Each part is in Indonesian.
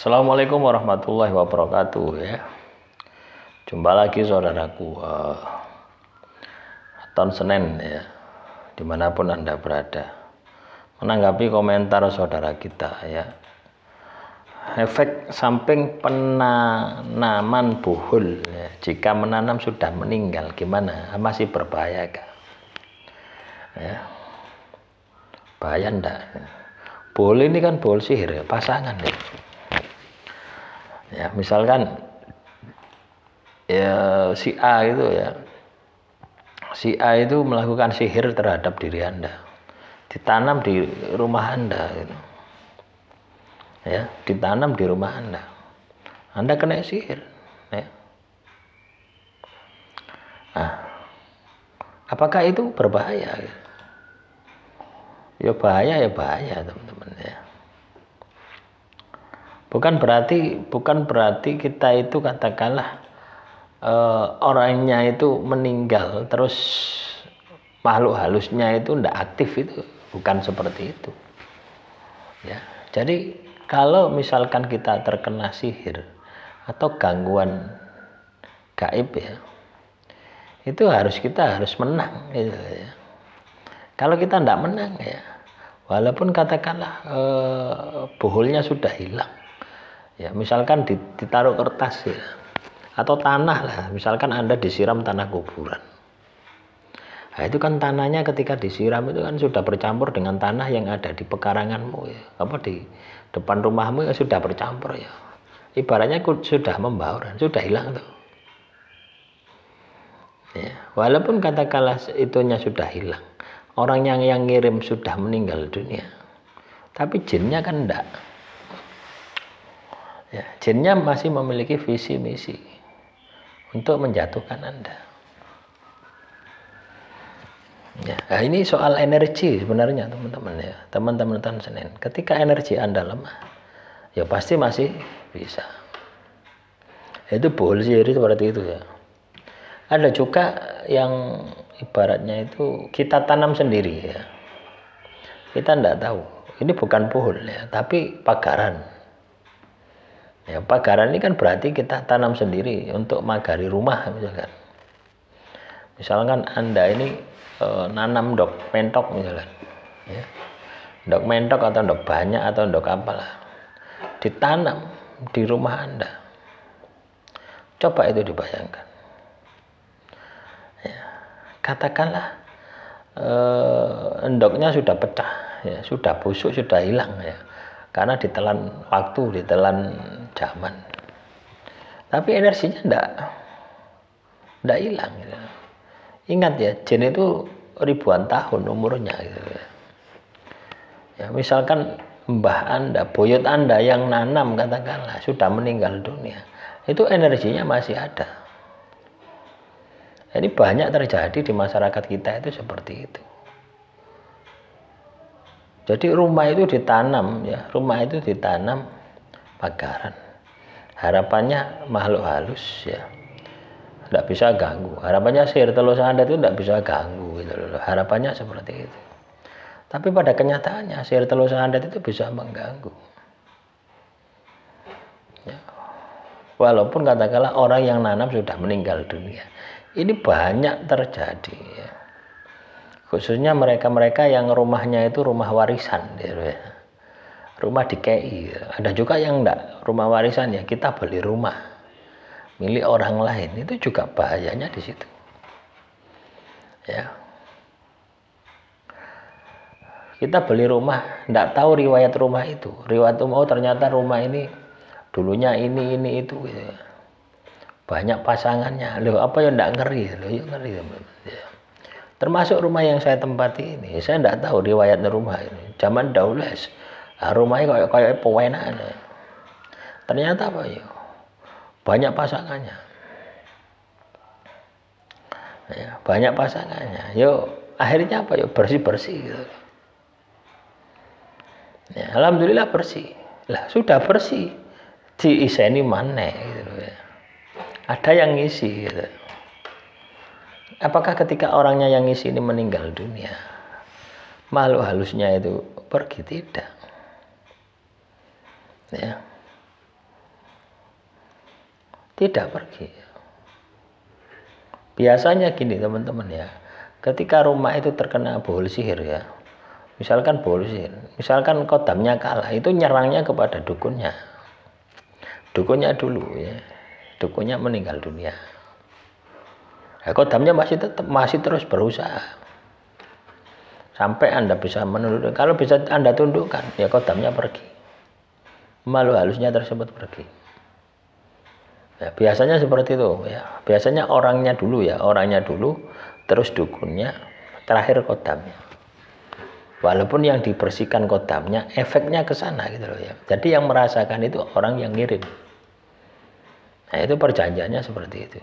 Assalamualaikum warahmatullahi wabarakatuh ya. Jumpa lagi saudaraku tahun Senin ya, dimanapun Anda berada, menanggapi komentar saudara kita ya. Efek samping penanaman buhul ya, jika menanam sudah meninggal gimana? Masih berbahaya kah? Ya. Bahaya enggak? Buhul ini kan buhul sihir ya, pasangan ya. Ya, misalkan ya si A itu ya, si A itu melakukan sihir terhadap diri Anda, ditanam di rumah Anda gitu. Ya, ditanam di rumah Anda kena sihir ya. Nah, apakah itu berbahaya? Ya bahaya teman-teman ya. Bukan berarti kita itu katakanlah orangnya itu meninggal terus makhluk halusnya itu tidak aktif, itu bukan seperti itu ya. Jadi kalau misalkan kita terkena sihir atau gangguan gaib ya, itu kita harus menang gitu ya. Kalau kita tidak menang ya, walaupun katakanlah buhulnya sudah hilang ya, misalkan ditaruh kertas ya, atau tanah lah, misalkan Anda disiram tanah kuburan. Nah, itu kan tanahnya ketika disiram itu kan sudah bercampur dengan tanah yang ada di pekaranganmu ya, apa di depan rumahmu ya, sudah bercampur ya. Ibaratnya sudah membaur, sudah hilang tuh. Ya, walaupun katakanlah itunya sudah hilang, orang yang ngirim sudah meninggal dunia, tapi jinnya kan enggak. Ya, jinnya masih memiliki visi misi untuk menjatuhkan Anda. Ya, nah ini soal energi sebenarnya teman-teman ya, teman-teman tahun Senin. Ketika energi Anda lemah, ya pasti masih bisa. Itu buhul sihir seperti itu ya. Ada juga yang ibaratnya itu kita tanam sendiri ya. Kita tidak tahu. Ini bukan buhul ya, tapi pagaran. Ya, pagaran ini kan berarti kita tanam sendiri untuk magari rumah misalkan. Misalkan Anda ini nanam ndok mentok misalkan. Ya. Ndok mentok atau ndok banyak atau ndok apalah. Ditanam di rumah Anda. Coba itu dibayangkan. Ya. Katakanlah ndoknya sudah pecah ya, sudah busuk, sudah hilang ya. Karena ditelan waktu, ditelan zaman. Tapi energinya enggak hilang gitu. Ingat ya, jin itu ribuan tahun umurnya gitu ya. Ya, misalkan mbah Anda, buyut Anda yang nanam katakanlah sudah meninggal dunia, itu energinya masih ada. Jadi banyak terjadi di masyarakat kita itu seperti itu. Jadi rumah itu ditanam ya, rumah itu ditanam pagaran. Harapannya makhluk halus ya, tidak bisa ganggu. Harapannya sihir telur sandat itu tidak bisa ganggu gitu loh. Harapannya seperti itu. Tapi pada kenyataannya sihir telur sandat itu bisa mengganggu. Ya. Walaupun katakanlah orang yang nanam sudah meninggal dunia, ini banyak terjadi ya. Khususnya mereka-mereka yang rumahnya itu rumah warisan gitu ya. Rumah di KI. Ada juga yang enggak rumah warisan ya, kita beli rumah milik orang lain, itu juga bahayanya di situ. Ya. Kita beli rumah, enggak tahu riwayat rumah itu. Riwayat rumah, oh ternyata rumah ini dulunya ini itu gitu. Banyak pasangannya. Loh, apa yang enggak ngeri? Loh, ya ngeri teman-teman. Ya. Termasuk rumah yang saya tempati ini, saya tidak tahu riwayat rumah ini. Zaman dahulu, rumahnya kayak pewenan. Ternyata apa ya? Banyak pasangannya. Ya, banyak pasangannya. Yo, akhirnya apa ya? Bersih-bersih gitu. Ya, alhamdulillah bersih. Lah, sudah bersih. Diiseni mana gitu ya. Ada yang ngisi gitu. Apakah ketika orangnya yang ngisi ini meninggal dunia, makhluk halusnya itu pergi? Tidak. Ya. Tidak pergi. Biasanya gini teman-teman ya, ketika rumah itu terkena bohol sihir ya, misalkan bohol sihir, misalkan kodamnya kalah, itu nyerangnya kepada dukunnya. Dukunnya dulu ya, dukunnya meninggal dunia. Ya, kodamnya masih terus berusaha sampai Anda bisa menundukkan. Kalau bisa Anda tundukkan, ya kodamnya pergi, makhluk halusnya tersebut pergi. Ya, biasanya seperti itu ya. Biasanya orangnya dulu ya, terus dukunnya, terakhir kodamnya. Walaupun yang dibersihkan kodamnya, efeknya ke sana gitu loh ya. Jadi yang merasakan itu orang yang ngirim. Nah, itu perjanjiannya seperti itu.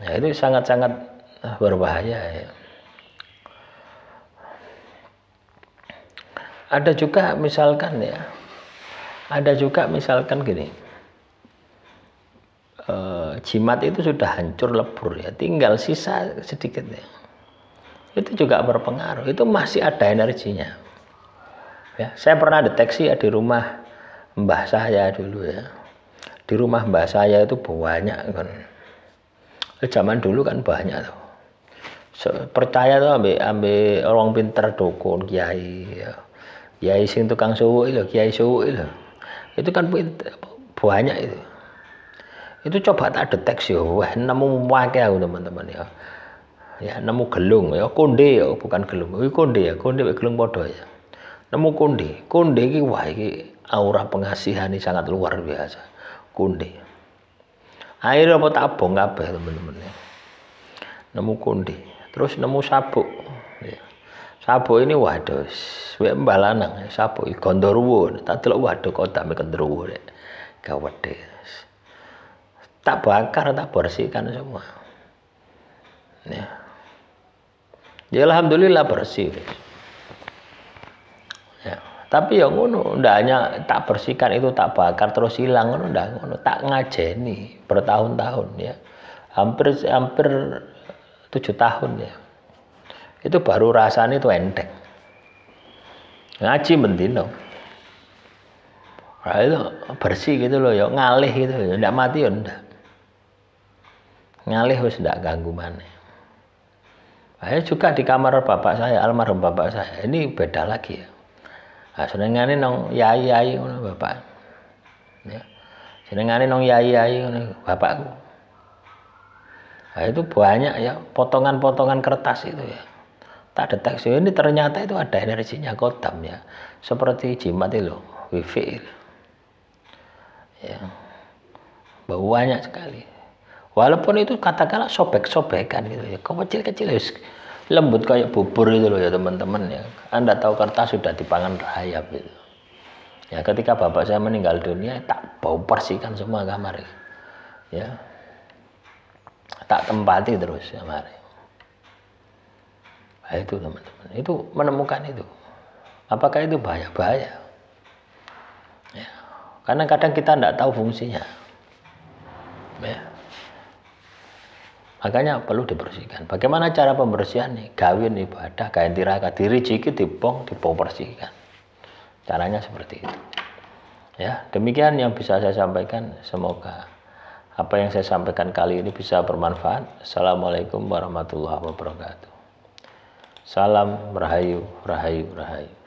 Nah, itu sangat-sangat berbahaya ya. Ada juga misalkan gini, jimat itu sudah hancur lebur ya, tinggal sisa sedikit ya. Itu juga berpengaruh, itu masih ada energinya. Ya, saya pernah deteksi ya di rumah mbah saya dulu ya. Di rumah mbah saya itu banyak kan. Zaman dulu kan banyak tuh. Percaya tuh ambil orang pinter dukun kiai ya. Kiai sing tukang suwuk itu, kiai suwuk itu kan banyak itu. Itu coba tak deteksi, wah nemu wae aku teman-teman ya. Ya nemu gelung ya, konde ya, bukan gelung. Iki konde ya, konde mek gelung padha ya. Nemu konde. Konde iki wah iki aura pengasihan ini sangat luar biasa. Konde. Akhirnya apa tak bong kabeh teman-teman ya. Nemu konde. Terus nemu sabuk. Ya. Sabuk ini waduh, wek mbah lanang sabuk Gondoruwo. Tak delok waduh kodame Gondoruwo rek. Gawedhe. Tak bakar, tak bersihkan semua. Ya. Ya alhamdulillah bersih. Ya. Tapi yang ngono, ndak hanya tak bersihkan itu tak bakar terus hilang ngono, ndak ngono, tak ngajeni bertahun-tahun ya. Hampir 7 tahun ya. Itu baru rasanya itu enteng. Ngaji mendino. Nah, itu bersih gitu loh ya, ngalih gitu ya, ndak mati ya ndak. Ngalih wis ndak ganggu maneh. Saya juga di kamar bapak saya, almarhum bapak saya. Ini beda lagi ya. Nah, senengane nong yai-yai ngono bapak. Ya. Senengane nong yai-yai ngono bapakku. Nah, itu banyak ya potongan-potongan kertas itu ya. Tak deteksi ini ternyata itu ada energinya kodam ya. Seperti jimat itu loh, wifi. Ya. Banyak sekali. Walaupun itu katakanlah sobek-sobekan gitu ya, kecil-kecil lembut kayak bubur itu loh ya teman-teman ya. Anda tahu kertas sudah dipangan rayap gitu. Ya ketika bapak saya meninggal dunia, tak bau bersihkan semua kamar ya. Tak tempati terus kamar. Nah, itu teman-teman, itu menemukan itu. Apakah itu bahaya? Ya. Karena kadang kita tidak tahu fungsinya. Ya. Makanya perlu dibersihkan. Bagaimana cara pembersihan nih? Gawin ibadah, kain tiraka, dirijiki, dibong bersihkan. Caranya seperti itu. Ya, demikian yang bisa saya sampaikan. Semoga apa yang saya sampaikan kali ini bisa bermanfaat. Assalamualaikum warahmatullahi wabarakatuh. Salam rahayu, rahayu, rahayu.